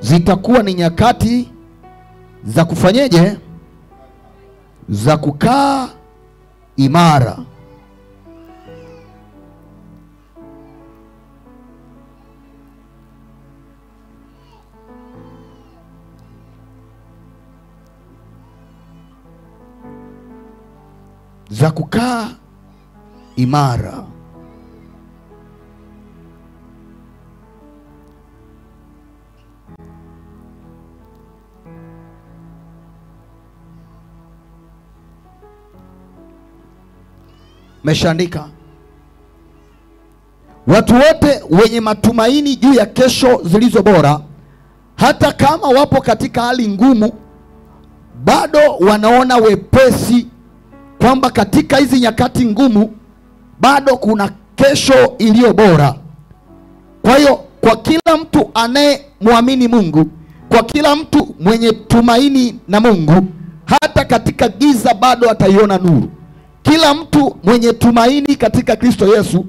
zitakuwa ni nyakati za kufanyeje? Za kukaa imara. Za kukaa imara. Meshaandika, watu wote wenye matumaini juu ya kesho zilizo bora, hata kama wapo katika hali ngumu, bado wanaona wepesi kwamba katika hizi nyakati ngumu bado kuna kesho iliyo bora. Kwa hiyo kwa kila mtu anayemwamini Mungu, kwa kila mtu mwenye tumaini na Mungu, hata katika giza bado ataiona nuru. Kila mtu mwenye tumaini katika Kristo Yesu,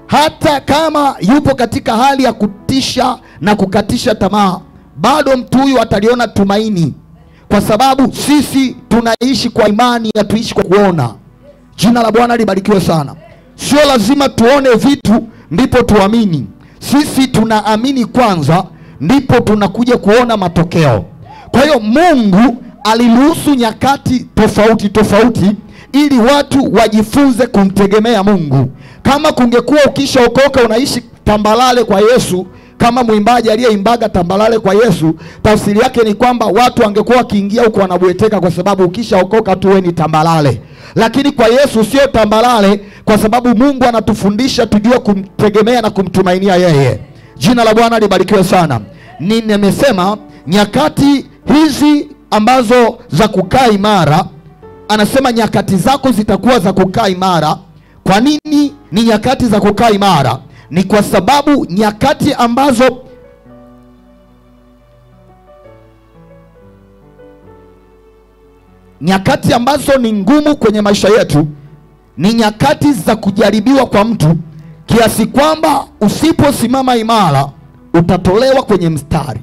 hata kama yupo katika hali ya kutisha na kukatisha tamaa, bado mtu huyu ataliona tumaini, kwa sababu sisi tunaishi kwa imani, hatuishi kwa kuona. Jina la Bwana libarikiwe sana. Sio lazima tuone vitu ndipo tuamini. Sisi tunaamini kwanza, ndipo tunakuja kuona matokeo. Kwa hiyo Mungu aliruhusu nyakati tofauti tofauti ili watu wajifunze kumtegemea Mungu. Kama kungekuwa ukishaokoka unaishi tambalale kwa Yesu, kama mwimbaji aliyeimbaga tambalale kwa Yesu, tafsiri yake ni kwamba watu wangekuwa wakiingia huko wanabweteka, kwa sababu ukishaokoka tu wewe ni tambalale. Lakini kwa Yesu sio tambalale, kwa sababu Mungu anatufundisha tujue kumtegemea na kumtumainia yeye. Jina la Bwana libarikiwe sana. Nimesema nyakati hizi ambazo za kukaa imara, anasema nyakati zako zitakuwa za kukaa imara. Kwa nini ni nyakati za kukaa imara? Ni kwa sababu nyakati ambazo ni ngumu kwenye maisha yetu ni nyakati za kujaribiwa kwa mtu, kiasi kwamba usiposimama imara utatolewa kwenye mstari.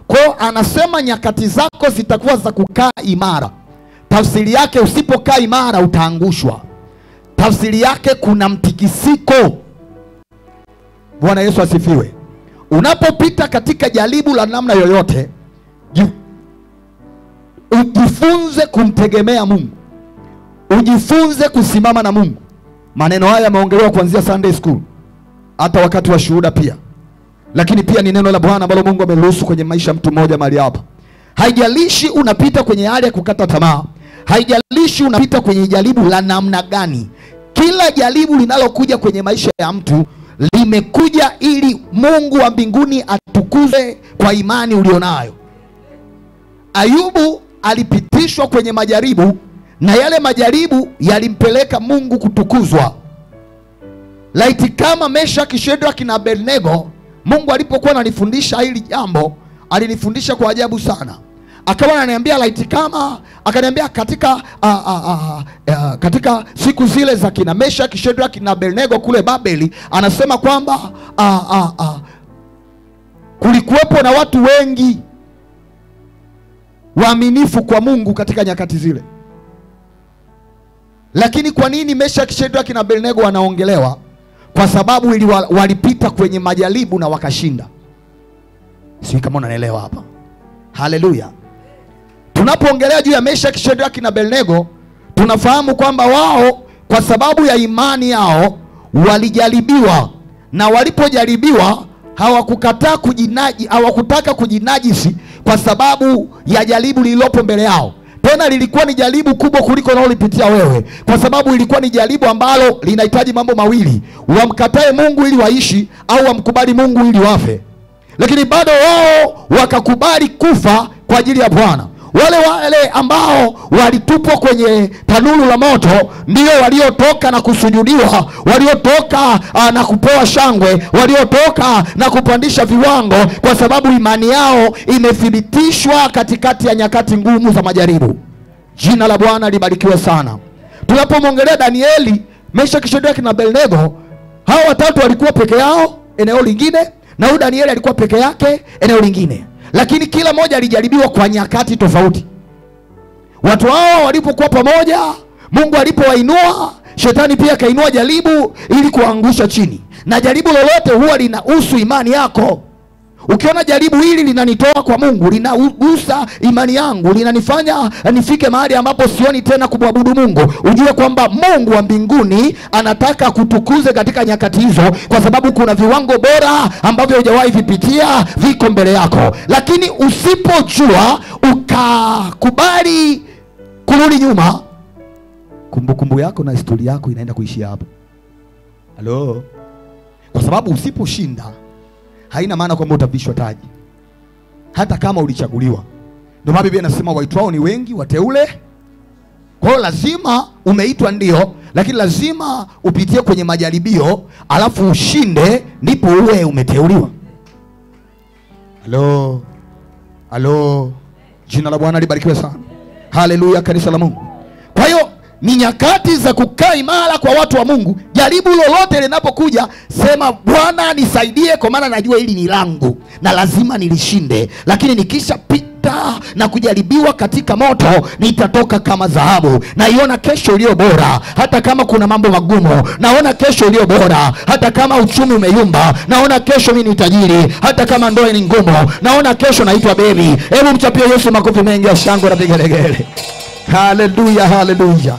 Kwa hiyo anasema nyakati zako zitakuwa za kukaa imara. Tafsiri yake usipokaa imara utaangushwa. Tafsiri yake kuna mtikisiko. Bwana Yesu asifiwe. Unapopita katika jaribu la namna yoyote, ujifunze kumtegemea Mungu. Ujifunze kusimama na Mungu. Maneno haya yameongelewa kuanzia Sunday school, hata wakati wa shuhuda pia. Lakini pia ni neno la Bwana ambalo Mungu ameruhusu kwenye maisha mtu mmoja mahali hapa. Haijalishi unapita kwenye hali ya kukata tamaa, haijalishi unapita kwenye jaribu la namna gani. Kila jaribu linalokuja kwenye maisha ya mtu limekuja ili Mungu wa mbinguni atukuze kwa imani ulionayo. Ayubu alipitishwa kwenye majaribu, na yale majaribu yalimpeleka Mungu kutukuzwa. Laiti kama Meshaki, Shadraka na Abednego, Mungu alipokuwa ananifundisha hili jambo, alinifundisha kwa ajabu sana. Akawa ananiambia laiti kama, akaniambia katika siku zile za kina Meshaki, Shadraka na Abednego kule Babeli, anasema kwamba kulikuwepo na watu wengi waaminifu kwa Mungu katika nyakati zile. Lakini kwa nini Meshaki, Shadraka na Abednego wanaongelewa? Kwa sababu walipita kwenye majaribu na wakashinda. Sio kama unanielewa hapa. Haleluya. Tunapoongelea juu ya Meshaki, Shadraka na Abednego, tunafahamu kwamba wao kwa sababu ya imani yao walijaribiwa, na walipojaribiwa hawakutaka kujinajisi kwa sababu ya jaribu lililopo mbele yao. Tena lilikuwa ni jaribu kubwa kuliko unalolipitia wewe, kwa sababu ilikuwa ni jaribu ambalo linahitaji mambo mawili: wamkatae Mungu ili waishi, au wamkubali Mungu ili wafe. Lakini bado wao wakakubali kufa kwa ajili ya Bwana. Wale ambao walitupwa kwenye tanuru la moto ndio waliotoka na kusujudiwa, waliotoka na kupewa shangwe, waliotoka na kupandisha viwango, kwa sababu imani yao imethibitishwa katikati ya nyakati ngumu za majaribu. Jina la Bwana libarikiwe sana. Tunapomwongelea Danieli, Meshaki, Shadraka na Abednego, hao watatu walikuwa peke yao eneo lingine, na huyu Danieli alikuwa peke yake eneo lingine. lakini kila mmoja alijaribiwa kwa nyakati tofauti. Watu hao walipokuwa pamoja, Mungu alipowainua, shetani pia kainua jaribu ili kuangusha chini. Na jaribu lolote huwa linahusu imani yako. Ukiona jaribu hili linanitoa kwa Mungu, linagusa imani yangu, linanifanya nifike mahali ambapo sioni tena kumwabudu Mungu, ujue kwamba Mungu wa mbinguni anataka kutukuze katika nyakati hizo, kwa sababu kuna viwango bora ambavyo hujawahi vipitia viko mbele yako. Lakini usipojua ukakubali kurudi nyuma, kumbukumbu yako na historia yako inaenda kuishia hapo. Halo? Kwa sababu usiposhinda haina maana kwamba utavishwa taji, hata kama ulichaguliwa. Ndio maana Biblia inasema waitwao ni wengi, wateule. Kwa hiyo lazima umeitwa ndio, lakini lazima upitie kwenye majaribio, alafu ushinde, ndipo uwe umeteuliwa. Halo? Halo? Jina la Bwana libarikiwe sana. Haleluya, kanisa la Mungu. Kwa hiyo ni nyakati za kukaa imara kwa watu wa Mungu. Jaribu lolote linapokuja, sema Bwana nisaidie, kwa maana najua hili ni langu na lazima nilishinde. Lakini nikisha pita na kujaribiwa katika moto, nitatoka kama dhahabu. Naiona kesho iliyo bora hata kama kuna mambo magumu. Naona kesho iliyo bora hata kama uchumi umeyumba. Naona kesho mimi ni tajiri hata kama ndoa ni ngumu. Naona kesho naitwa baby. Hebu mchapie Yesu makofi mengi ya shangwe na vigelegele. Haleluya, haleluya.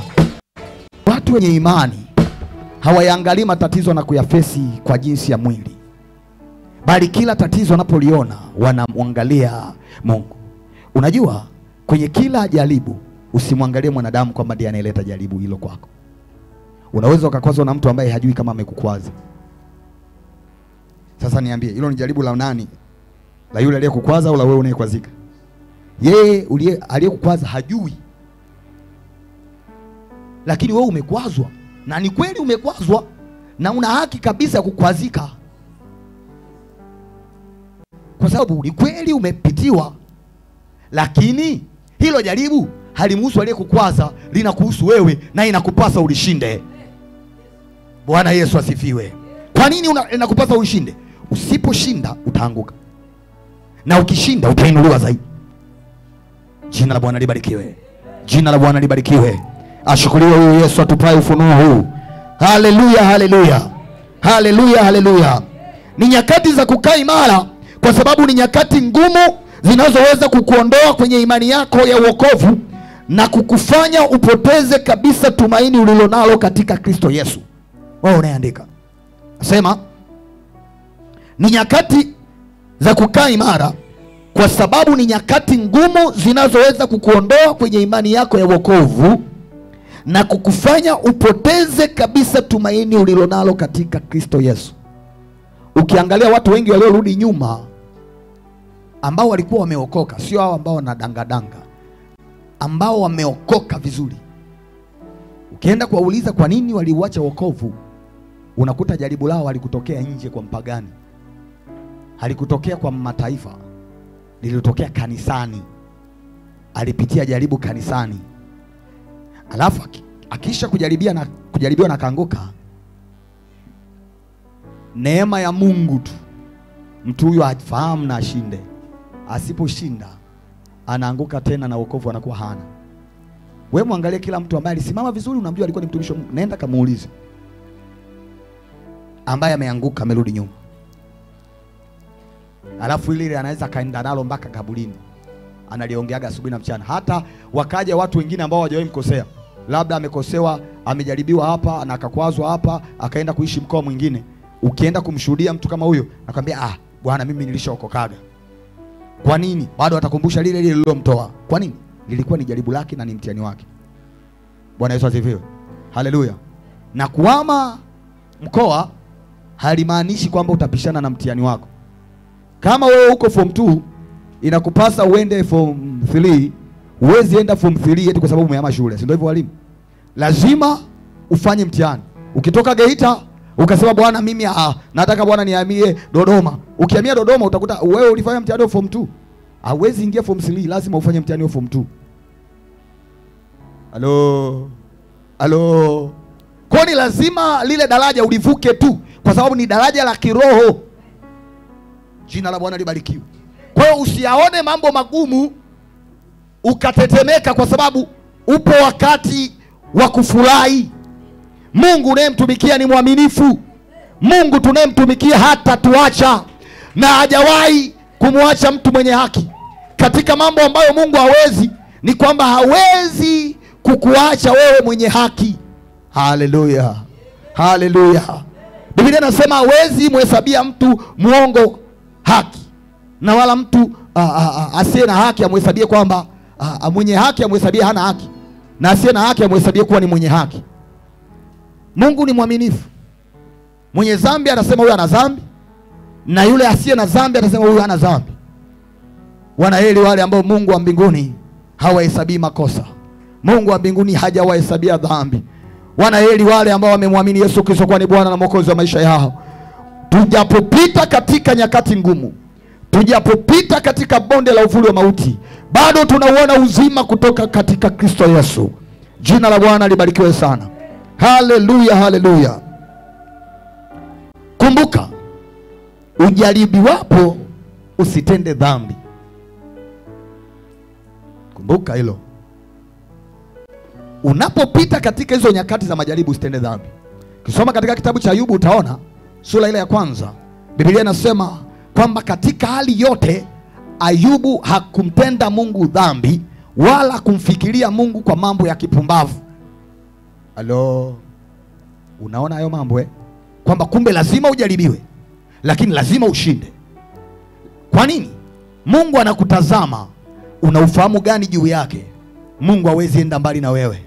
Watu wenye imani hawayaangalii matatizo na kuyafesi kwa jinsi ya mwili, bali kila tatizo wanapoliona wanamwangalia Mungu. Unajua, kwenye kila jaribu usimwangalie mwanadamu kwamba ndiye anayeleta jaribu hilo kwako. Unaweza ukakwazwa na mtu ambaye hajui kama amekukwaza. Sasa niambie, hilo ni jaribu la nani? La yule aliyekukwaza au la wewe unayekwazika? Yeye aliyekukwaza hajui, lakini wewe umekwazwa, na ni kweli umekwazwa, na una haki kabisa ya kukwazika, kwa sababu ni kweli umepitiwa. Lakini hilo jaribu halimhusu aliyekukwaza, linakuhusu wewe, na inakupasa ulishinde. Bwana Yesu asifiwe. Kwa nini inakupasa ulishinde? Usiposhinda utaanguka, na ukishinda utainuliwa zaidi. Jina la Bwana libarikiwe. Jina la Bwana libarikiwe. Ashukuriwe huyu Yesu atupae ufunuo huu. Haleluya, haleluya. Haleluya, haleluya. Ni nyakati za kukaa imara, kwa sababu ni nyakati ngumu zinazoweza kukuondoa kwenye imani yako ya wokovu na kukufanya upoteze kabisa tumaini ulilonalo katika Kristo Yesu. Wao unaandika. Nasema ni nyakati za kukaa imara, kwa sababu ni nyakati ngumu zinazoweza kukuondoa kwenye imani yako ya wokovu na kukufanya upoteze kabisa tumaini ulilonalo katika Kristo Yesu. Ukiangalia watu wengi waliorudi nyuma ambao walikuwa wameokoka, sio hao ambao wanadangadanga, ambao wameokoka vizuri, ukienda kuwauliza kwa nini waliuacha wokovu, unakuta jaribu lao halikutokea nje kwa mpagani, halikutokea kwa mataifa, lilitokea kanisani. Alipitia jaribu kanisani, alafu akisha kujaribiwa na kaanguka, neema ya Mungu tu mtu huyo afahamu na ashinde. Asiposhinda anaanguka tena na wokovu anakuwa hana. Wewe muangalie kila mtu ambaye alisimama vizuri, unamjua alikuwa ni mtumishi wa Mungu, nenda kamuulize. Ambaye ameanguka amerudi nyuma, alafu ile anaweza kaenda nalo mpaka kaburini, analiongeaga asubuhi na mchana. Hata wakaja watu wengine ambao hawajawahi mkosea, labda amekosewa, amejaribiwa hapa na akakwazwa hapa, akaenda kuishi mkoa mwingine. Ukienda kumshuhudia mtu kama huyo, nakwambia bwana mimi nilishaokokaga. Kwa nini? Bado atakumbusha lile lile lililomtoa. Kwa nini? Lilikuwa ni jaribu lake na ni mtihani wake. Bwana Yesu asifiwe. Haleluya. Na kuhama mkoa halimaanishi kwamba utapishana na mtihani wako. Kama wewe uko form 2 inakupasa uende form 3, huwezi enda form 3 eti kwa sababu umehama shule. Si ndio hivyo walimu? Lazima ufanye mtihani. Ukitoka Geita ukasema bwana mimi nataka bwana nihamie Dodoma. Ukihamia Dodoma utakuta wewe ulifanya mtihani wa form 2. Hauwezi ingia form 3, lazima ufanye mtihani wa form 2. Halo. Halo. Kwa ni lazima lile daraja ulivuke tu, kwa sababu ni daraja la kiroho. Jina la Bwana libarikiwe. Kwa Kwa hiyo usiyaone mambo magumu ukatetemeka, kwa sababu upo wakati wa kufurahi. Mungu unayemtumikia ni mwaminifu. Mungu tunayemtumikia hata tuacha, na hajawahi kumwacha mtu mwenye haki. Katika mambo ambayo Mungu hawezi ni kwamba hawezi kukuacha wewe mwenye haki. Haleluya, haleluya. Biblia inasema hawezi muhesabia mtu muongo haki, na wala mtu asiye na haki amhesabie kwamba mwenye haki amhesabie hana haki, na asiye na haki amhesabie kuwa ni mwenye haki. Mungu ni mwaminifu. Mwenye dhambi anasema huyu ana dhambi, na yule asiye na dhambi anasema huyu hana dhambi. Wanaheri wale ambao Mungu wa mbinguni hawahesabii makosa. Mungu wa mbinguni hajawahesabia dhambi. Wanaheri wale ambao wamemwamini Yesu Kristo kuwa ni Bwana na Mwokozi wa maisha yao. Tujapopita katika nyakati ngumu, tujapopita katika bonde la uvuli wa mauti, bado tunauona uzima kutoka katika Kristo Yesu. Jina la Bwana libarikiwe sana. Haleluya, haleluya. Kumbuka, ujaribiwapo usitende dhambi. Kumbuka hilo. Unapopita katika hizo nyakati za majaribu usitende dhambi. Kisoma katika kitabu cha Ayubu utaona sura ile ya 1, Biblia inasema kwamba katika hali yote Ayubu hakumtenda Mungu dhambi wala kumfikiria Mungu kwa mambo ya kipumbavu. Halo, unaona hayo mambo kwamba kumbe lazima ujaribiwe, lakini lazima ushinde. Kwa nini? Mungu anakutazama, una ufahamu gani juu yake? Mungu hawezi enda mbali na wewe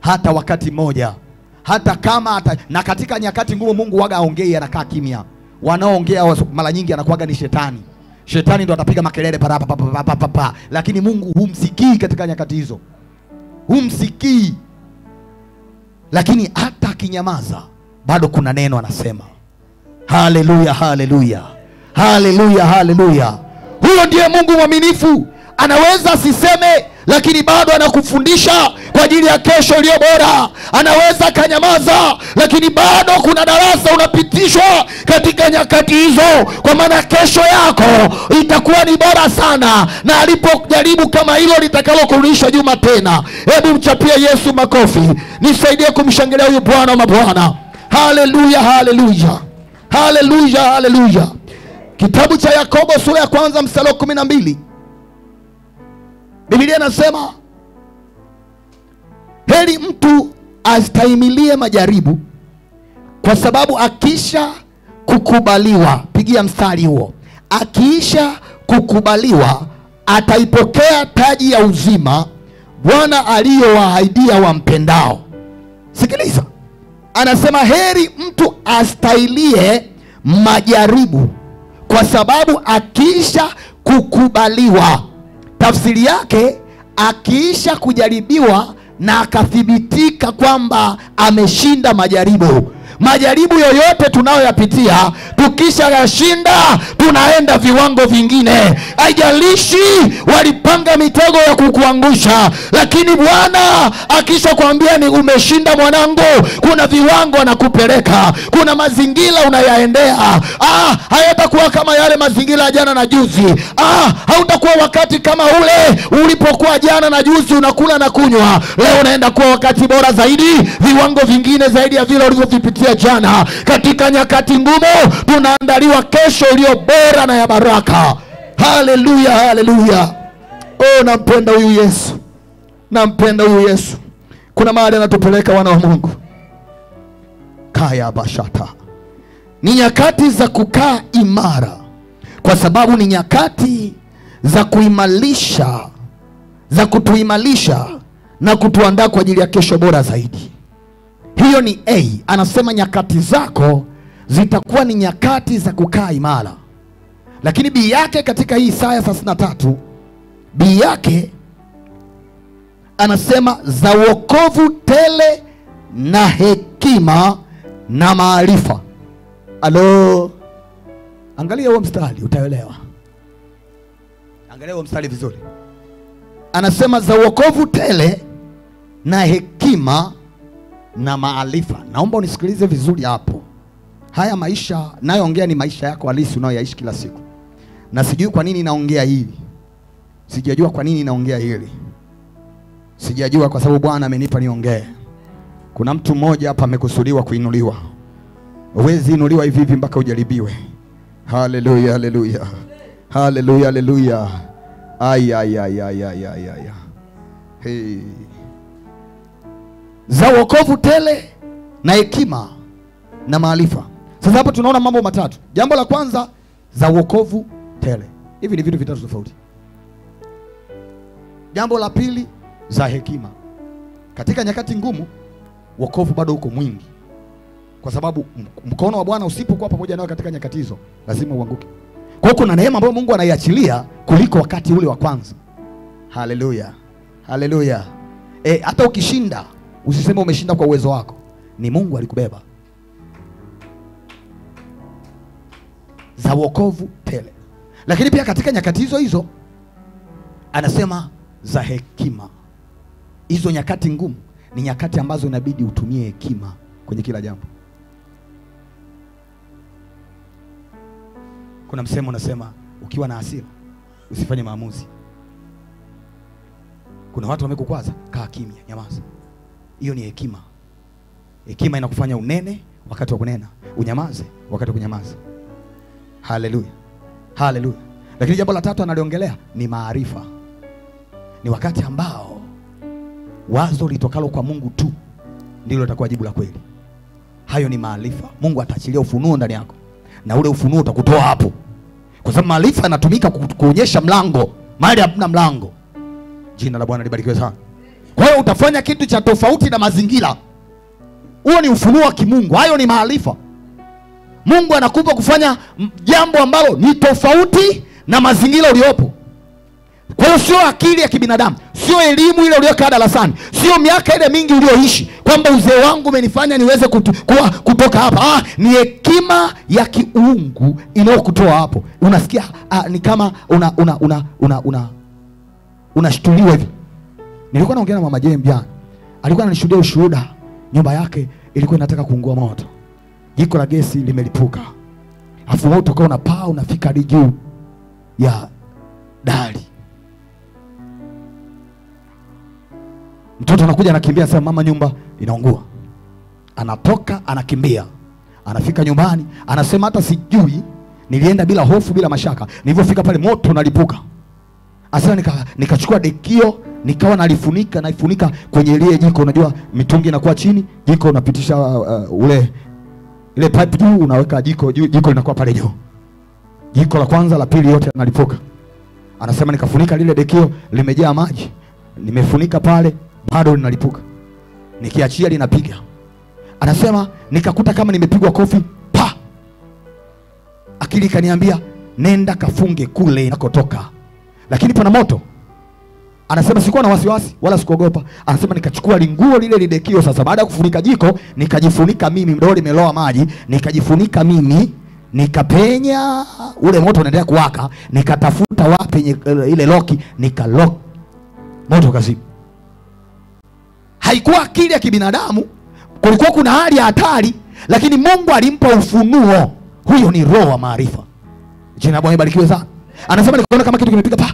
hata wakati mmoja, hata kama na katika nyakati ngumu Mungu waga aongei, anakaa kimya. Wanaoongea mara nyingi anakuwaga ni shetani. Shetani ndo atapiga makelele pa, lakini Mungu humsikii katika nyakati hizo, humsikii. Lakini hata akinyamaza bado kuna neno anasema. Haleluya, haleluya, haleluya, haleluya. Huyo ndiye Mungu mwaminifu. Anaweza asiseme, lakini bado anakufundisha kwa ajili ya kesho iliyo bora. Anaweza kanyamaza, lakini bado kuna darasa unapitishwa katika nyakati hizo, kwa maana kesho yako itakuwa ni bora sana na alipojaribu kama hilo litakalo kurudisha nyuma tena. Hebu mchapie Yesu makofi. Nisaidie kumshangilia huyu Bwana wa mabwana. Haleluya, haleluya, haleluya, haleluya. Kitabu cha Yakobo sura ya 1 mstari wa 12, Biblia inasema heri mtu astahimilie majaribu, kwa sababu akisha kukubaliwa, pigia mstari huo, akiisha kukubaliwa ataipokea taji ya uzima Bwana aliyowaahidia wampendao. Sikiliza, anasema heri mtu astahilie majaribu, kwa sababu akiisha kukubaliwa. Tafsiri yake, akiisha kujaribiwa na akathibitika kwamba ameshinda majaribu. Majaribu yoyote tunayoyapitia, tukisha yashinda tunaenda viwango vingine. Haijalishi walipanga mitego ya kukuangusha, lakini Bwana akisha kuambia ni umeshinda mwanangu, kuna viwango anakupeleka, kuna mazingira unayaendea. Hayatakuwa kama yale mazingira jana na juzi. Hautakuwa wakati kama ule ulipokuwa jana na juzi unakula na kunywa. Leo unaenda kuwa wakati bora zaidi, viwango vingine zaidi ya vile ulivyovipitia jana. Katika nyakati ngumu tunaandaliwa kesho iliyo bora na ya baraka. Haleluya, haleluya. Nampenda huyu Yesu, nampenda huyu Yesu. Kuna mahali anatupeleka wana wa Mungu. Kaya bashata. Ni nyakati za kukaa imara, kwa sababu ni nyakati za kuimarisha, za kutuimarisha na kutuandaa kwa ajili ya kesho bora zaidi. Hiyo ni anasema nyakati zako zitakuwa ni nyakati za kukaa imara. Lakini B yake katika hii Isaya 33, B yake anasema za wokovu tele na hekima na maarifa. Angalia huo mstari utaelewa. Angalia huo mstari vizuri. Anasema za wokovu tele na hekima na maarifa. Naomba unisikilize vizuri hapo. Haya maisha nayoongea ni maisha yako halisi unayoyaishi kila siku. Na sijui kwa nini naongea hili. Sijajua kwa nini naongea hili. Sijajua kwa sababu Bwana amenipa niongee. Kuna mtu mmoja hapa amekusudiwa kuinuliwa. Huwezi inuliwa hivi hivi mpaka ujaribiwe. Haleluya, haleluya. Haleluya, haleluya. Ay ay ay ay ay ay. Hey. Za wokovu tele na hekima na maarifa. Sasa hapa tunaona mambo matatu. Jambo la kwanza, za wokovu tele. Hivi ni vitu vitatu tofauti. Jambo la pili, za hekima. Katika nyakati ngumu, wokovu bado uko mwingi. Kwa sababu mkono wa Bwana usipokuwa pamoja nao katika nyakati hizo, lazima uanguke. Kwa hiyo kuna neema ambayo Mungu anaiachilia kuliko wakati ule wa kwanza. Haleluya. Haleluya. Hata ukishinda, usiseme umeshinda kwa uwezo wako. Ni Mungu alikubeba. Za wokovu tele. Lakini pia katika nyakati hizo hizo anasema za hekima. Hizo nyakati ngumu ni nyakati ambazo inabidi utumie hekima kwenye kila jambo. Kuna msemo unasema ukiwa na hasira usifanye maamuzi. Kuna watu wamekukwaza, kaa kimya, nyamaza. Hiyo ni hekima. Hekima inakufanya unene wakati wa kunena, unyamaze wakati wa kunyamaza. Haleluya. Haleluya. Lakini jambo la tatu analiongelea ni maarifa. Ni wakati ambao wazo litokalo kwa Mungu tu ndilo litakuwa jibu la kweli. Hayo ni maarifa. Mungu ataachilia ufunuo ndani yako, na ule ufunuo utakutoa hapo. Kwa sababu maarifa yanatumika kuonyesha mlango mahali hamna mlango. Jina la Bwana libarikiwe sana. Kwa hiyo utafanya kitu cha tofauti na mazingira. Huo ni ufunuo wa kimungu. Hayo ni maarifa. Mungu anakupa kufanya jambo ambalo ni tofauti na mazingira uliopo. Kwa hiyo sio akili ya kibinadamu, sio elimu ile uliyokaa darasani, sio miaka ile mingi ulioishi kwamba uzee wangu umenifanya niweze kutoka hapa. Ni hekima ya kiungu inayokutoa hapo. Unasikia ni kama unashtuliwa hivi. Nilikuwa naongea na mama James jana. Alikuwa ananishuhudia ushuhuda. Nyumba yake ilikuwa inataka kuungua moto. Jiko la gesi limelipuka. Afu moto ukawa unapaa unafika hadi juu ya dari. Mtoto anakuja anakimbia, anasema mama, nyumba inaungua. Anatoka anakimbia. Anafika nyumbani, anasema hata sijui, nilienda bila hofu bila mashaka. Nilipofika pale moto unalipuka. Asema nikachukua dekio, nikawa naifunika kwenye ile jiko. Unajua mitungi inakuwa chini, jiko unapitisha ile pipe juu, unaweka jiko linakuwa pale juu. Jiko la kwanza, la pili, yote yanalipuka. Anasema nikafunika lile dekio, limejaa maji. Nimefunika pale, bado linalipuka. Nikiachia linapiga. Anasema nikakuta kama nimepigwa kofi, pa. Akili kaniambia nenda kafunge kule inakotoka. Lakini pana moto. Anasema sikuwa na wasiwasi wala sikuogopa. Anasema nikachukua linguo lile lidekio sasa, baada ya kufunika jiko, nikajifunika mimi, mdoli meloa maji, nikajifunika mimi, nikapenya, ule moto unaendelea kuwaka, nikatafuta wapi ile loki, nikalock. Moto kazima. Haikuwa akili ya kibinadamu, kulikuwa kuna hali ya hatari, lakini Mungu alimpa ufunuo. Huyo ni roho wa maarifa. Jina la Bwana libarikiwe sana. Anasema nikaona kama kitu kimepiga pa.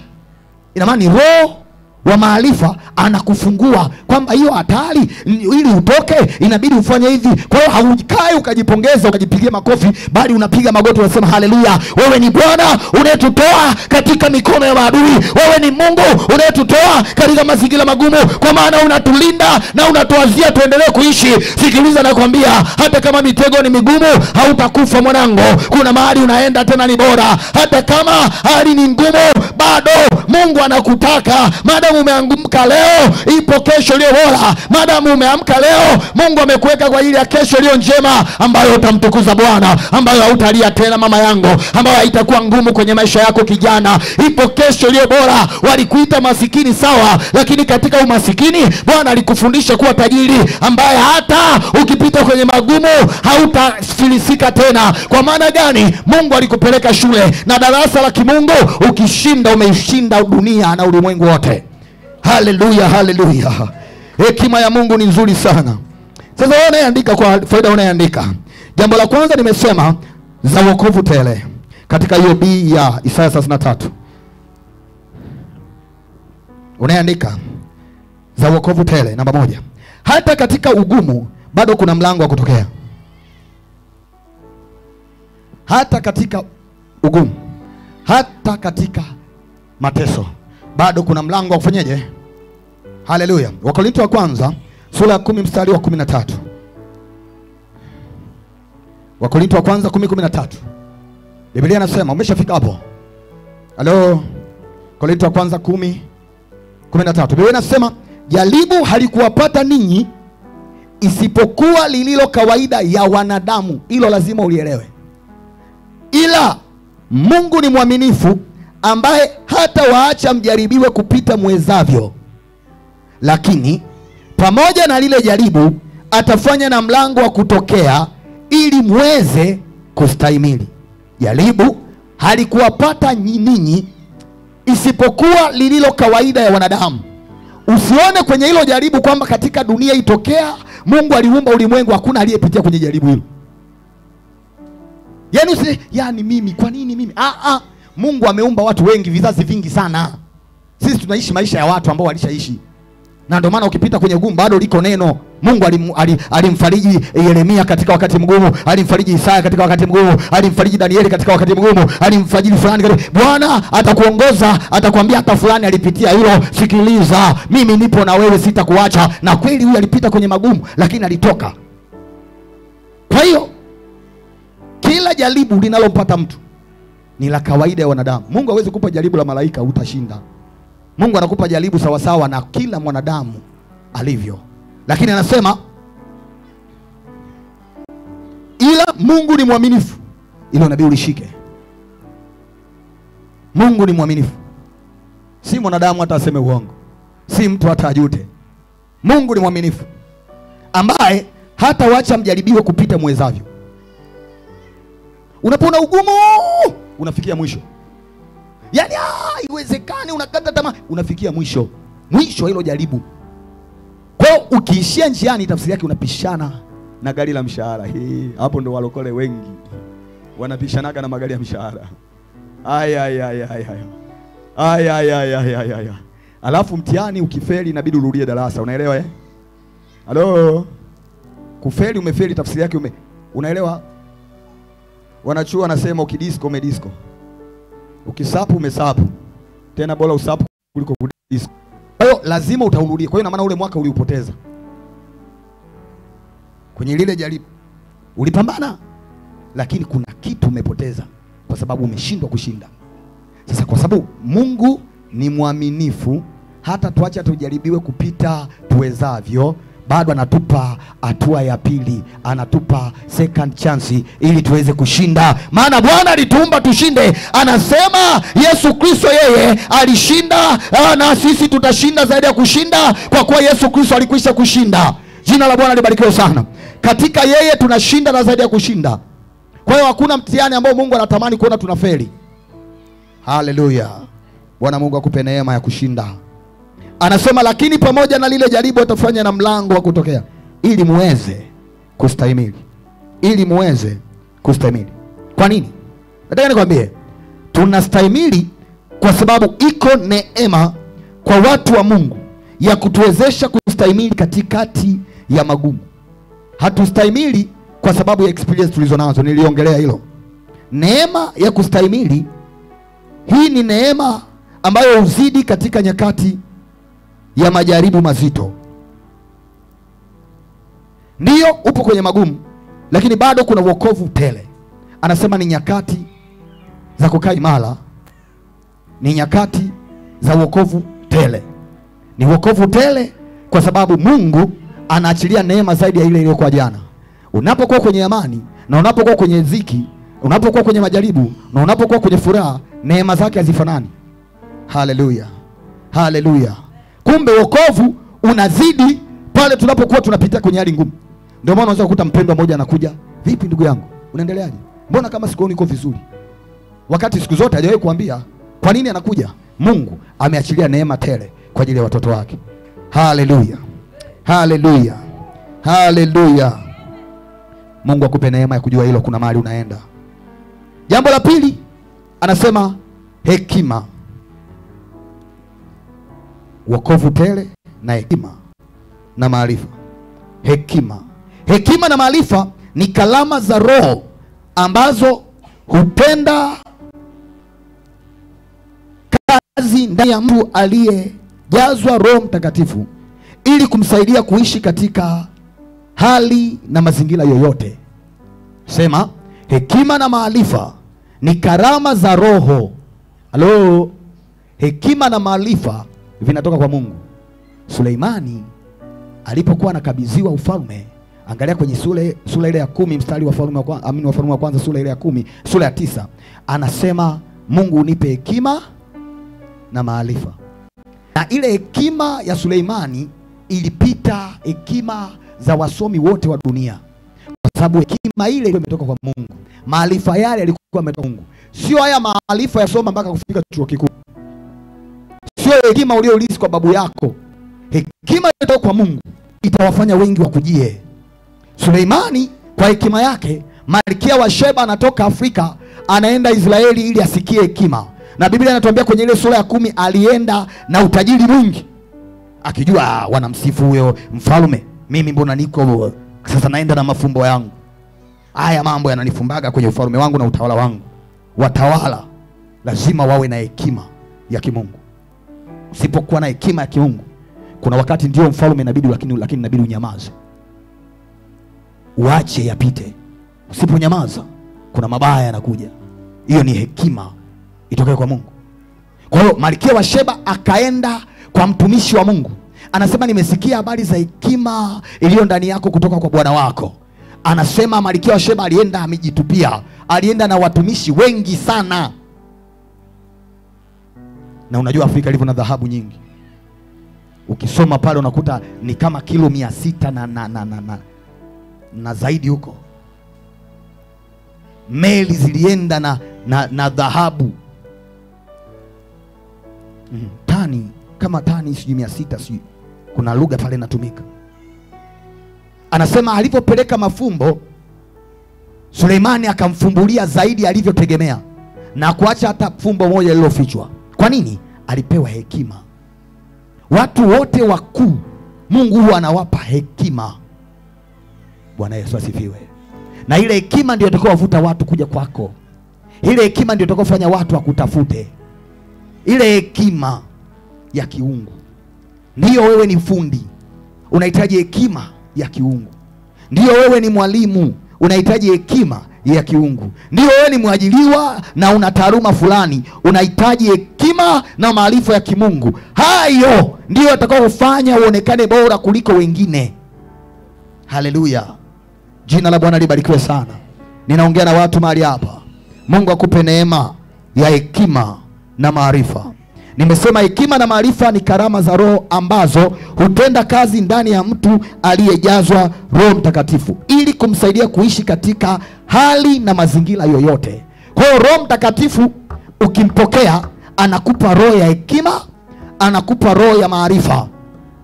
Ina maana ni roho wa maarifa anakufungua kwamba hiyo hatari ili utoke inabidi ufanye hivi. Kwa hiyo haukai ukajipongeza ukajipigia makofi, bali unapiga magoti unasema haleluya. Wewe ni Bwana unayetutoa katika mikono ya maadui. Wewe ni Mungu unayetutoa katika mazingira magumu, kwa maana unatulinda na unatuazia tuendelee kuishi. Sikiliza nakwambia, hata kama mitego ni migumu hautakufa mwanangu. Kuna mahali unaenda tena ni bora. Hata kama hali ni ngumu bado Mungu anakutaka. Madamu umeamka leo, ipo kesho iliyo bora. Madamu umeamka leo, Mungu amekuweka kwa ajili ya kesho iliyo njema ambayo utamtukuza Bwana, ambayo hautalia tena mama yangu, ambayo haitakuwa ngumu kwenye maisha yako kijana. Ipo kesho iliyo bora. Walikuita masikini sawa, lakini katika umasikini Bwana alikufundisha kuwa tajiri ambaye hata ukipita kwenye magumu hautafilisika tena. Kwa maana gani? Mungu alikupeleka shule na darasa la kimungu. Ukishinda umeishinda dunia na ulimwengu wote. Haleluya, haleluya. Hekima ya Mungu ni nzuri sana. Sasa unayeandika kwa faida unayeandika. Jambo la kwanza nimesema za wokovu tele. katika hiyo B ya Isaya 33. Unaandika za wokovu tele. Namba 1. Hata katika ugumu bado kuna mlango wa kutokea. Hata katika ugumu, hata katika mateso bado kuna mlango wa kufanyaje? Haleluya. Wakorintho wa kwanza sura ya 10 mstari wa 13. Wakorintho wa kwanza 10:13. Biblia inasema, umeshafika hapo? Halo. Wakorintho wa kwanza 10:13. Biblia inasema, jaribu halikuwapata ninyi isipokuwa lililo kawaida ya wanadamu. Hilo lazima ulielewe. Ila Mungu ni mwaminifu, ambaye hata waacha mjaribiwe kupita mwezavyo, lakini pamoja na lile jaribu atafanya na mlango wa kutokea ili muweze kustahimili. Jaribu halikuwapata ninyi isipokuwa lililo kawaida ya wanadamu. Usione kwenye hilo jaribu kwamba katika dunia itokea Mungu aliumba ulimwengu hakuna aliyepitia kwenye jaribu hilo. Yani mimi, kwa nini mimi? Mungu ameumba watu wengi, vizazi vingi sana. Sisi tunaishi maisha ya watu ambao walishaishi. Na ndio maana ukipita kwenye gumu bado liko neno. Mungu alimfariji Yeremia katika wakati mgumu, alimfariji Isaya katika wakati mgumu, alimfariji Danieli katika wakati mgumu, alimfariji fulani katika. Bwana atakuongoza, atakwambia hata fulani alipitia hilo, sikiliza, mimi nipo na wewe, sitakuacha. Na kweli huyu alipita kwenye magumu lakini alitoka. Kwa hiyo kila jaribu linalompata mtu ni la kawaida ya wanadamu. Mungu hawezi kukupa jaribu la malaika utashinda. Mungu anakupa jaribu sawasawa na kila mwanadamu alivyo. Lakini anasema, ila Mungu ni mwaminifu. Ilo nabii ulishike. Mungu ni mwaminifu. Si mwanadamu hata aseme uongo, si mtu hata ajute. Mungu ni mwaminifu, ambaye hata waacha mjaribiwe kupita mwezavyo. Unapoona ugumu unafikia mwisho. Yani haiwezekani, unakata tamaa, unafikia mwisho. Mwisho hilo jaribu. Kwa ukiishia njiani, tafsiri yake unapishana na gari la mshahara. Hapo ndo walokole wengi wanapishanaga na magari ya mshahara. Alafu mtihani ukifeli inabidi urudie darasa. Unaelewa eh? Halo. Kufeli, umefeli, tafsiri yake unaelewa? Wanachuo wanasema ukidisco umedisco. Ukisapu umesapu. Tena bora usapu kuliko kudisco. Kwa hiyo lazima utaurudia. Kwa hiyo na maana ule mwaka uliupoteza. Kwenye lile jaribu ulipambana, lakini kuna kitu umepoteza kwa sababu umeshindwa kushinda. Sasa kwa sababu Mungu ni mwaminifu, hata tuache tujaribiwe kupita tuwezavyo, bado anatupa hatua ya pili, anatupa second chance ili tuweze kushinda. Maana Bwana alituumba tushinde. Anasema Yesu Kristo yeye alishinda, na sisi tutashinda zaidi ya kushinda, kwa kuwa Yesu Kristo alikwisha kushinda. Jina la Bwana libarikiwe sana. Katika yeye tunashinda na zaidi ya kushinda. Kwa hiyo hakuna mtihani ambao Mungu anatamani kuona tunafeli. Haleluya. Bwana Mungu akupe neema ya kushinda. Anasema lakini pamoja na lile jaribu atafanya na mlango wa kutokea ili muweze kustahimili. Ili muweze kustahimili. Kwa nini? Nataka nikwambie, tunastahimili kwa sababu iko neema kwa watu wa Mungu ya kutuwezesha kustahimili katikati ya magumu. Hatustahimili kwa sababu ya experience tulizonazo, niliongelea hilo. Neema ya kustahimili, hii ni neema ambayo uzidi katika nyakati ya majaribu mazito. Ndiyo upo kwenye magumu, lakini bado kuna wokovu tele. Anasema ni nyakati za kukaa imara, ni nyakati za wokovu tele. Ni wokovu tele kwa sababu Mungu anaachilia neema zaidi ya ile iliyokuwa jana. Unapokuwa kwenye amani, na unapokuwa kwenye dhiki, unapokuwa kwenye majaribu, na unapokuwa kwenye furaha, neema zake hazifanani. Haleluya. Haleluya. Kumbe wokovu unazidi pale tunapokuwa tunapitia kwenye hali ngumu. Ndio maana unaweza kukuta mpendwa mmoja anakuja, "Vipi ndugu yangu? Unaendeleaje? Mbona kama sikuoni uko vizuri?" Wakati siku zote hajawahi kuambia kwa nini anakuja. Mungu ameachilia neema tele kwa ajili ya watoto wake. Haleluya. Haleluya. Haleluya. Mungu akupe neema ya kujua hilo kuna mahali unaenda. Jambo la pili, anasema hekima, wokovu tele na hekima na maarifa. Hekima na maarifa ni kalama za Roho ambazo hutenda kazi ndani ya mtu aliyejazwa Roho Mtakatifu ili kumsaidia kuishi katika hali na mazingira yoyote. Sema, hekima na maarifa ni karama za Roho. Halo, hekima na maarifa vinatoka kwa Mungu. Suleimani alipokuwa anakabidhiwa ufalme, angalia kwenye sura ile ya 10 mstari wa Wafalme wa kwanza sura ile ya 10, sura ya 9, anasema Mungu unipe hekima na maarifa. Na ile hekima ya Suleimani ilipita hekima za wasomi wote wa dunia, kwa sababu hekima ile imetoka kwa Mungu. Maarifa yale yalikuwa yametoka kwa Mungu. Sio haya maarifa ya soma mpaka kufika chuo kikuu. Sio hekima uliyoulisi kwa babu yako. Hekima inatoka kwa Mungu, itawafanya wengi wakujie. Suleimani kwa hekima yake, Malkia wa Sheba anatoka Afrika anaenda Israeli ili asikie hekima. Na Biblia inatuambia kwenye ile sura ya 10 alienda na utajiri mwingi, akijua wanamsifu huyo mfalme. Mimi mbona niko sasa naenda na mafumbo yangu. Haya mambo yananifumbaga kwenye ufalme wangu na utawala wangu. Watawala lazima wawe na hekima ya kimungu. Usipokuwa na hekima ya kimungu, kuna wakati ndio mfalme inabidi, lakini inabidi unyamaze. Uache yapite. Usiponyamaza kuna mabaya yanakuja. Hiyo ni hekima itokayo kwa Mungu. Kwa hiyo Malkia wa Sheba akaenda kwa mtumishi wa Mungu, anasema nimesikia habari za hekima iliyo ndani yako kutoka kwa bwana wako. Anasema Malkia wa Sheba alienda amejitupia, alienda na watumishi wengi sana. Na unajua Afrika ilivyo na dhahabu nyingi. Ukisoma pale unakuta ni kama kilo 600 na zaidi huko. Meli zilienda na dhahabu. Tani kama tani 600 sijui. Kuna lugha pale inatumika. Anasema alipopeleka mafumbo, Suleimani akamfumbulia zaidi alivyotegemea na kuacha hata fumbo moja lililofichwa. Kwa nini? Alipewa hekima. Watu wote wakuu Mungu huwa anawapa hekima. Bwana Yesu asifiwe. Na ile hekima ndio itakayowavuta watu kuja kwako. Ile hekima ndio itakayofanya watu wakutafute. Ile hekima ya kiungu. Ndiyo wewe ni fundi, unahitaji hekima ya kiungu. Ndiyo wewe ni mwalimu, unahitaji hekima ya kiungu. Ndiyo wewe ni mwajiliwa na una taaluma fulani, unahitaji hekima na maarifa ya kimungu. Hayo ndiyo yatakayofanya uonekane bora kuliko wengine. Haleluya. Jina la Bwana libarikiwe sana. Ninaongea na watu mahali hapa. Mungu akupe neema ya hekima na maarifa. Nimesema hekima na maarifa ni karama za Roho ambazo hutenda kazi ndani ya mtu aliyejazwa Roho Mtakatifu ili kumsaidia kuishi katika hali na mazingira yoyote. Kwa hiyo Roho Mtakatifu ukimpokea, anakupa roho ya hekima, anakupa roho ya maarifa.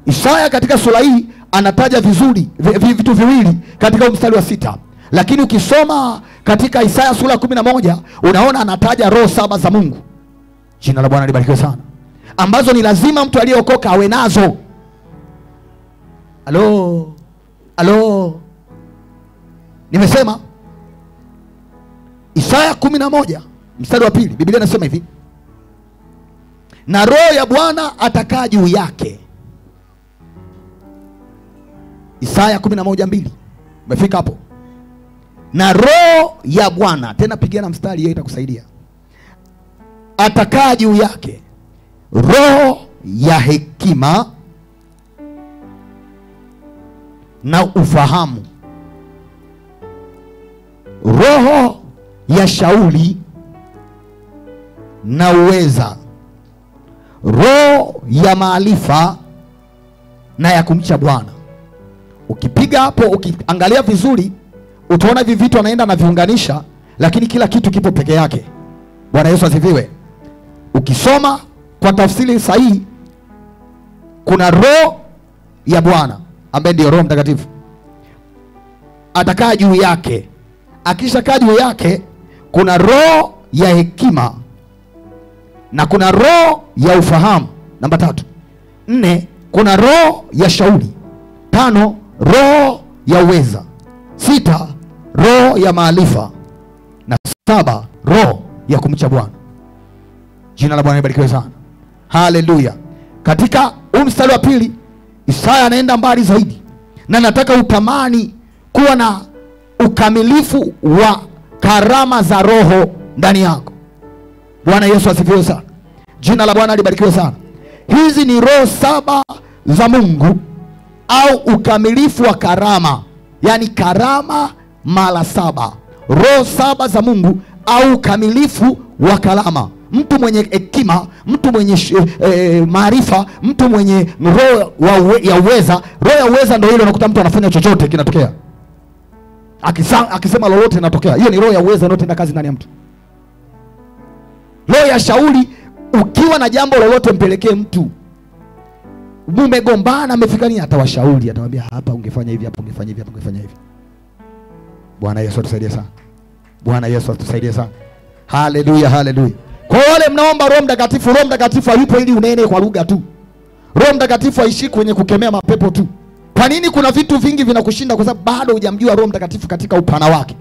Isaya katika sura hii anataja vizuri vitu viwili katika mstari wa 6. Lakini ukisoma katika Isaya sura 11 unaona anataja roho 7 za Mungu. Jina la Bwana libarikiwe sana, ambazo ni lazima mtu aliyeokoka awe nazo. Halo. Nimesema Isaya 11 mstari wa 2, Biblia inasema hivi: na roho ya Bwana atakaa juu yake. Isaya 11:2. Umefika hapo? Na roho ya Bwana, tena pigana mstari, hiyo itakusaidia. Atakaa juu yake roho ya hekima na ufahamu, roho ya shauri na uweza, roho ya maarifa na ya kumcha Bwana. Ukipiga hapo, ukiangalia vizuri, utaona hivi vitu anaenda na viunganisha, lakini kila kitu kipo peke yake. Bwana Yesu asifiwe. Ukisoma kwa tafsiri sahihi, kuna roho ya Bwana ambaye ndio Roho Mtakatifu, atakaa juu yake. Akisha kaa juu yake, kuna roho ya hekima na kuna roho ya ufahamu. Namba 3. 4, kuna roho ya shauri. 5, roho ya uweza. 6, roho ya maarifa. Na 7, roho ya kumcha Bwana. Jina la Bwana libarikiwe sana. Haleluya. Katika mstari wa 2 Isaya anaenda mbali zaidi, na nataka utamani kuwa na ukamilifu wa karama za roho ndani yako. Bwana Yesu asifiwe sana. Jina la Bwana libarikiwe sana. Hizi ni roho 7 za Mungu, au ukamilifu wa karama, yani karama mara 7. Roho 7 za Mungu au ukamilifu wa karama. Mtu mwenye hekima, mtu mwenye maarifa, mtu mwenye roho ya uweza. Roho ya uweza ndio ile unakuta mtu anafanya chochote kinatokea, akisema lolote linatokea. Hiyo ni roho ya uweza inayotenda kazi ndani ya mtu. Roho ya shauri, ukiwa na jambo lolote mpelekee mtu. Mumegombana, amefikania, atawashauri, atamwambia hapa ungefanya hivi, hapa ungefanya hivi, hapa ungefanya hivi. Bwana Yesu atusaidie sana. Bwana Yesu atusaidie sana. Haleluya, haleluya. Kwa wale mnaomba Roho Mtakatifu, Roho Mtakatifu hayupo ili unene kwa lugha tu. Roho Mtakatifu haishi kwenye kukemea mapepo tu. Kwa nini kuna vitu vingi vinakushinda? Kwa sababu bado hujamjua Roho Mtakatifu katika upana wake.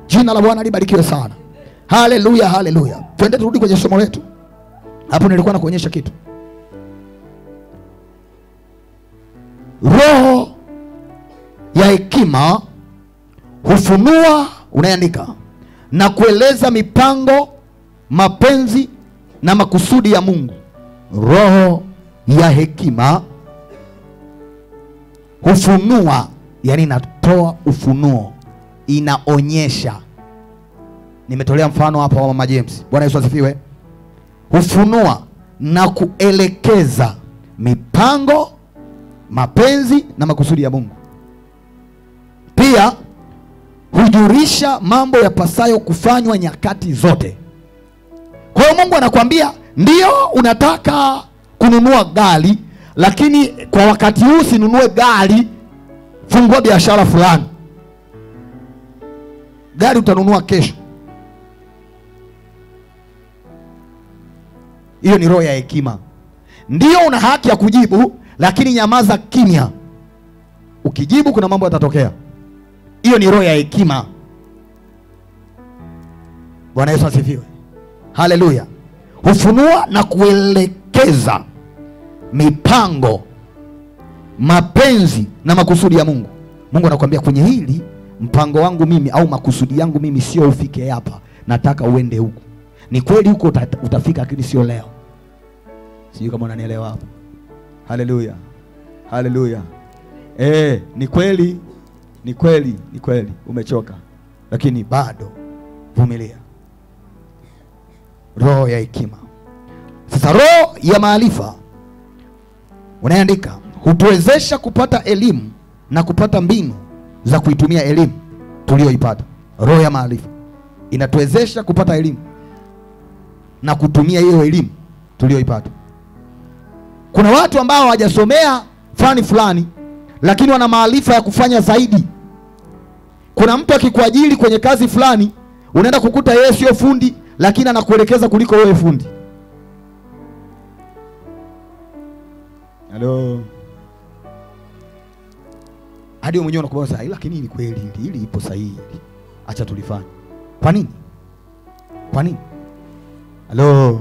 Jina la Bwana libarikiwe sana. Haleluya, haleluya. Twende turudi kwenye somo letu. Hapo nilikuwa nakuonyesha kitu. Roho ya hekima hufunua, unaandika, na kueleza mipango, mapenzi na makusudi ya Mungu. Roho ya hekima hufunua, yani inatoa ufunuo, inaonyesha. Nimetolea mfano hapa wa Mama James. Bwana Yesu asifiwe. Hufunua na kuelekeza mipango, mapenzi na makusudi ya Mungu. Pia hujulisha mambo yapasayo kufanywa nyakati zote. Kwa hiyo Mungu anakuambia, ndio unataka kununua gari, lakini kwa wakati huu sinunue gari, fungua biashara fulani. Gari utanunua kesho. Hiyo ni roho ya hekima. Ndio una haki ya kujibu, lakini nyamaza kimya. Ukijibu kuna mambo yatatokea. Hiyo ni roho ya hekima. Bwana Yesu asifiwe. Haleluya. Hufunua na kuelekeza mipango, mapenzi na makusudi ya Mungu. Mungu anakuambia, kwenye hili mpango wangu mimi au makusudi yangu mimi sio ufike hapa, nataka uende huku. Ni kweli huko utafika, lakini sio leo. Sijui kama unanielewa hapo. Haleluya. Haleluya. Ni kweli, ni kweli, ni kweli umechoka, lakini bado vumilia. Roho ya hekima. Sasa roho ya maarifa, unaandika, hutuwezesha kupata elimu na kupata mbinu za kuitumia elimu tuliyoipata. Roho ya maarifa inatuwezesha kupata elimu na kutumia hiyo elimu tuliyoipata. Kuna watu ambao hawajasomea fani fulani, lakini wana maarifa ya kufanya zaidi. Kuna mtu akikuajiri kwenye kazi fulani, unaenda kukuta yeye sio fundi, lakini anakuelekeza kuliko wewe fundi. Hello. Hadi wewe mwenyewe unakuwa sahihi, lakini ni kweli hili ipo sahihi. Acha tulifanye. Kwa nini? Kwa nini? Hello.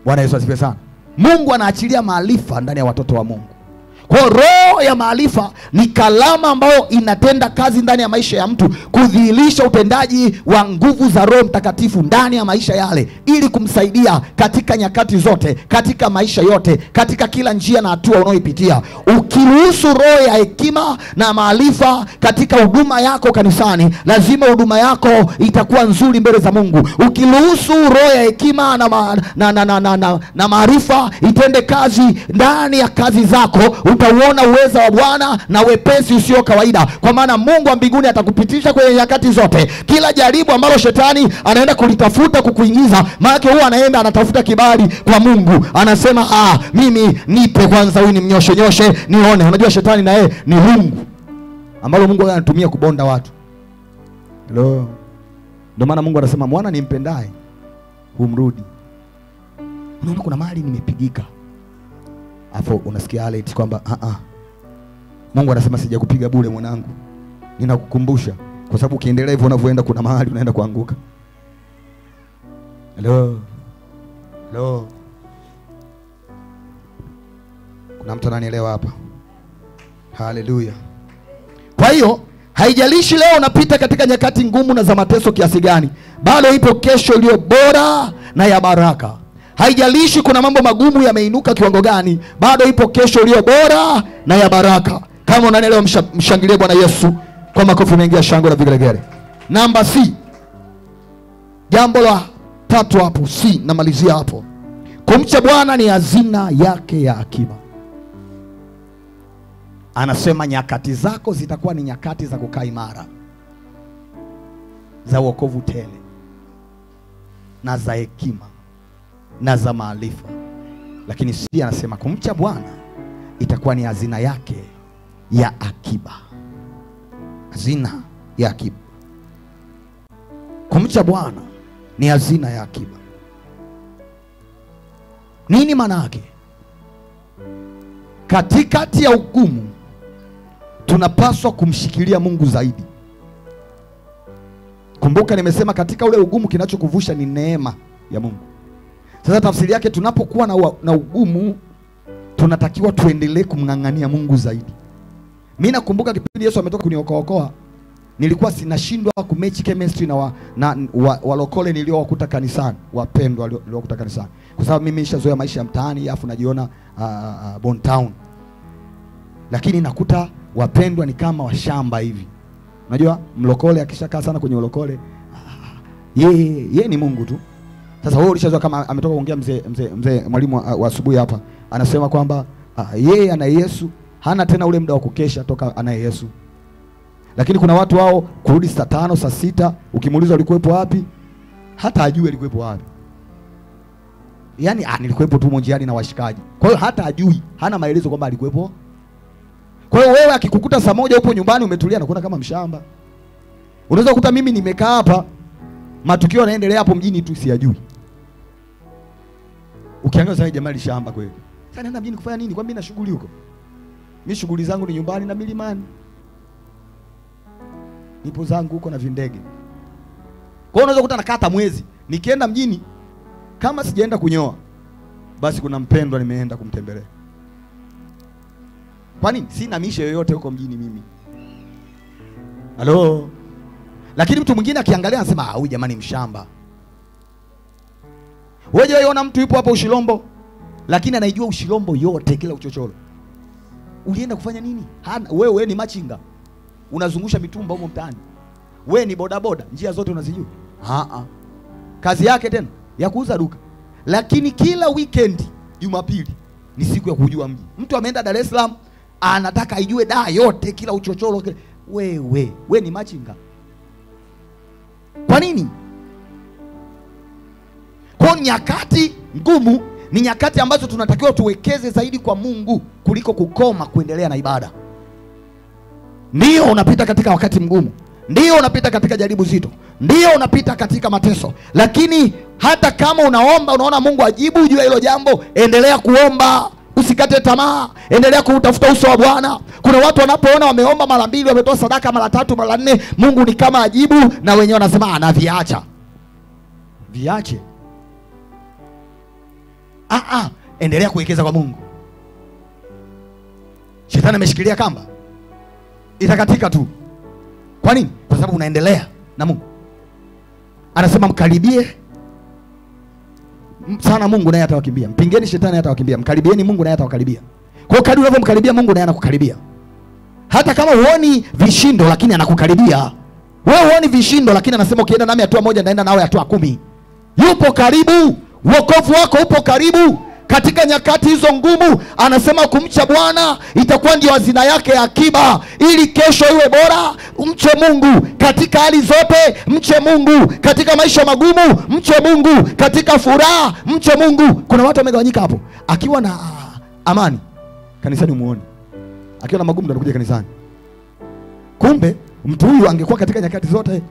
Bwana Yesu asifiwe sana. Mungu anaachilia maarifa ndani ya watoto wa Mungu. Kwa roho ya maarifa ni kalama ambayo inatenda kazi ndani ya maisha ya mtu, kudhihirisha utendaji wa nguvu za Roho Mtakatifu ndani ya maisha yale, ili kumsaidia katika nyakati zote, katika maisha yote, katika kila njia na hatua unayoipitia. Ukiruhusu roho ya hekima na maarifa katika huduma yako kanisani, lazima huduma yako itakuwa nzuri mbele za Mungu. Ukiruhusu roho ya hekima na maarifa itende kazi ndani ya kazi zako, utauona uweza wa Bwana na wepesi usio kawaida. Kwa maana Mungu wa mbinguni atakupitisha kwenye nyakati zote. Kila jaribu ambalo shetani anaenda kulitafuta kukuingiza, maana huwa anaenda anatafuta kibali kwa Mungu. Anasema mimi nipe kwanza huyu nimnyoshe nione. Unajua shetani na yeye ni Mungu ambalo Mungu anatumia kubonda watu. Hello. Ndio maana Mungu anasema mwana nimpendaye humrudi. Unaona kuna mahali nimepigika. Afu unasikia alert kwamba Mungu anasema sijakupiga bure mwanangu. Ninakukumbusha kwa sababu ukiendelea hivyo unavyoenda kuna mahali unaenda kuanguka. Hello. Kuna mtu ananielewa hapa? Haleluya. Kwa hiyo haijalishi leo unapita katika nyakati ngumu na za mateso kiasi gani, bado ipo kesho iliyo bora na ya baraka. Haijalishi kuna mambo magumu yameinuka kiwango gani, bado ipo kesho iliyo bora na ya baraka. Kama unanielewa, mshangilie Bwana Yesu kwa makofi mengi ya shangwe na vigelegele. Namba C. Jambo la 3 hapo C, namalizia hapo. Kumcha Bwana ni hazina yake ya akiba. Anasema nyakati zako zitakuwa ni nyakati za kukaa imara, za wokovu tele, na za hekima, na za maarifa. Lakini si anasema kumcha Bwana itakuwa ni hazina yake ya akiba. Hazina ya akiba. Kumcha Bwana ni hazina ya akiba. Nini maana yake? Katikati ya ugumu tunapaswa kumshikilia Mungu zaidi. Kumbuka nimesema katika ule ugumu kinachokuvusha ni neema ya Mungu. Sasa tafsiri yake, tunapokuwa na ugumu tunatakiwa tuendelee kumng'ang'ania Mungu zaidi. Mimi nakumbuka kipindi Yesu ametoka kuniokoa, nilikuwa sinashindwa kumechi chemistry na walokole niliowakuta kanisani, wapendwa niliowakuta kanisani. Kwa sababu mimi nishazoea maisha ya mtaani, afu najiona Bon Town. Lakini nakuta wapendwa ni kama washamba hivi. Unajua mlokole akishakaa sana kwenye ulokole, yeye ni Mungu tu. Sasa wewe ulishazoea, kama ametoka kuongea mzee mwalimu wa asubuhi hapa, anasema kwamba yeye ana Yesu, hana tena ule muda wa kukesha toka ana Yesu. Lakini kuna watu wao kurudi saa 5 saa 6, ukimuuliza ulikuwepo wapi, hata ajui alikuwepo wapi. Yaani nilikuwepo tu monjiani na washikaji. Kwa hiyo hata ajui, hana maelezo kwamba alikuwepo. Kwa hiyo wewe akikukuta saa 1 upo nyumbani umetulia, nakuona kama mshamba. Unaweza kukuta mimi nimekaa hapa, matukio yanaendelea hapo mjini tu siyajui. Ukiangalia sasa jamaa shamba kweli. Sasa naenda mjini kufanya nini? Kwa mimi na shughuli huko. Mimi shughuli zangu ni nyumbani na milimani. Nipo zangu huko na vindege. Kwa hiyo unaweza kukuta nakata mwezi. Nikienda mjini, kama sijaenda kunyoa, basi kuna mpendwa nimeenda kumtembelea. Kwa nini? Sina mishe yoyote huko mjini mimi. Halo. Lakini mtu mwingine akiangalia anasema huyu jamani mshamba. Wewe unaona mtu yupo hapo Ushilombo, lakini anaijua Ushilombo yote, kila uchochoro. Ulienda kufanya nini? Wewe ni machinga. Unazungusha mitumba huko mtaani. Wewe ni bodaboda, njia zote unazijua. Kazi yake tena ya kuuza duka. Lakini kila weekend Jumapili ni siku ya kujua mji. Mtu ameenda Dar es Salaam, anataka aijue Dar yote, kila uchochoro. Wewe ni machinga. Kwa nini? Kwa nyakati ngumu ni nyakati ambazo tunatakiwa tuwekeze zaidi kwa Mungu kuliko kukoma kuendelea na ibada. Ndio unapita katika wakati mgumu, ndio unapita katika jaribu zito, ndio unapita katika mateso, lakini hata kama unaomba unaona Mungu ajibu juu ya hilo jambo, endelea kuomba, usikate tamaa, endelea kutafuta uso wa Bwana. Kuna watu wanapoona wameomba mara 2, wametoa sadaka mara 3, mara 4, Mungu ni kama ajibu, na wenyewe wanasema anaviacha. Viache. Endelea kuwekeza kwa Mungu. Shetani ameshikilia kamba, itakatika tu. Kwa nini? Kwa sababu unaendelea na Mungu. Anasema mkaribie sana Mungu naye atawakimbia. Mpingeni shetani naye atawakimbia. Mkaribieni Mungu naye atawakaribia. Kwa hiyo kadri unavyomkaribia Mungu naye anakukaribia. Hata kama huoni vishindo lakini anakukaribia. Wewe huoni vishindo lakini anasema ukienda nami hatua moja naenda nawe hatua 10. Yupo karibu. Wokovu wako upo karibu. Katika nyakati hizo ngumu anasema kumcha Bwana itakuwa ndio hazina yake ya akiba, ili kesho iwe bora. Mche Mungu katika hali zote, mche Mungu katika maisha magumu, mche Mungu katika furaha, mche Mungu. Kuna watu wamegawanyika hapo, akiwa na amani kanisani umuone, akiwa na magumu ndo anakuja kanisani. Kumbe mtu huyu angekuwa katika nyakati zote,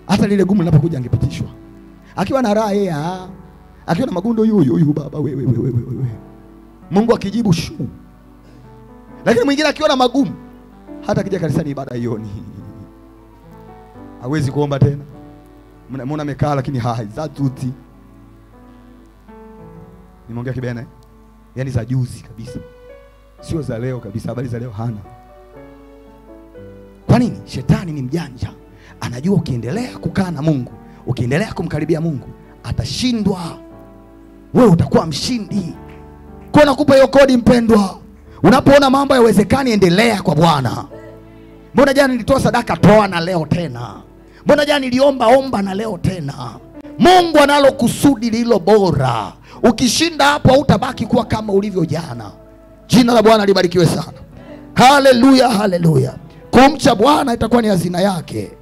hata lile gumu linapokuja angepitishwa. Akiwa na raha yeye Akiona magundo huyu baba wewe. Mungu akijibu shu. Lakini mwingine akiona magumu, hata akija kanisani ibada ioni. Hawezi kuomba tena. Mnaona amekaa lakini za tuti. Nimeongea kibena. Yaani za juzi kabisa. Sio za leo kabisa, habari za leo hana. Kwa nini? Shetani ni mjanja. Anajua ukiendelea kukaa na Mungu, ukiendelea kumkaribia Mungu, atashindwa. Wewe utakuwa mshindi. Kwa nakupa hiyo kodi mpendwa. Unapoona mambo yawezekani, endelea kwa Bwana. Mbona jana nilitoa sadaka, toa na leo tena. Mbona jana niliomba na leo tena. Mungu analo kusudi lilo bora. Ukishinda hapo hautabaki kuwa kama ulivyo jana. Jina la Bwana libarikiwe sana. Haleluya, haleluya. Kumcha Bwana itakuwa ni hazina yake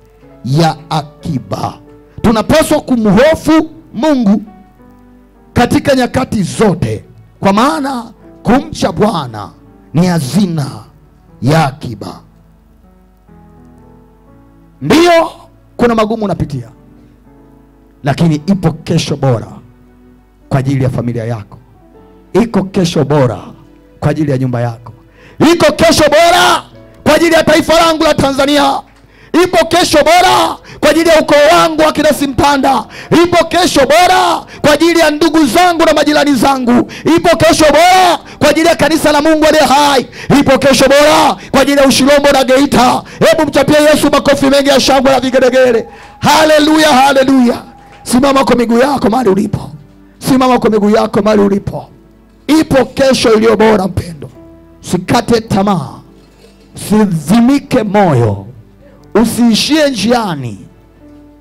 ya akiba. Tunapaswa kumhofu Mungu katika nyakati zote, kwa maana kumcha Bwana ni hazina ya akiba. Ndiyo, kuna magumu unapitia, lakini ipo kesho bora kwa ajili ya familia yako. Iko kesho bora kwa ajili ya nyumba yako. Iko kesho bora kwa ajili ya taifa langu la Tanzania. Ipo kesho bora kwa ajili ya ukoo wangu wa Kidasi Mpanda. Ipo kesho bora kwa ajili ya ndugu zangu na majirani zangu. Ipo kesho bora kwa ajili ya kanisa la Mungu aliye hai. Ipo kesho bora kwa ajili ya Ushirombo na Geita. Hebu mchapie Yesu makofi mengi ya shangwe na vigelegele. Haleluya, haleluya. Simama kwa miguu yako mahali ulipo. Simama kwa miguu yako mahali ulipo. Ipo kesho iliyo bora mpendo. Sikate tamaa. Usizimike moyo. Usiishie njiani.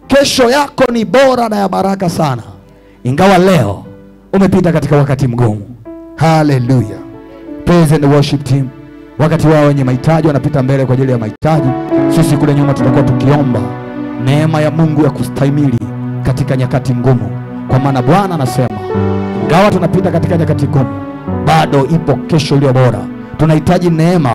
Kesho yako ni bora na ya baraka sana, ingawa leo umepita katika wakati mgumu. Hallelujah. Praise and worship team. Wakati wao wenye mahitaji wanapita mbele kwa ajili ya mahitaji. Sisi kule nyuma tutakuwa tukiomba neema ya Mungu ya kustahimili katika nyakati ngumu, kwa maana Bwana anasema ingawa tunapita katika nyakati ngumu, bado ipo kesho iliyo bora. Tunahitaji neema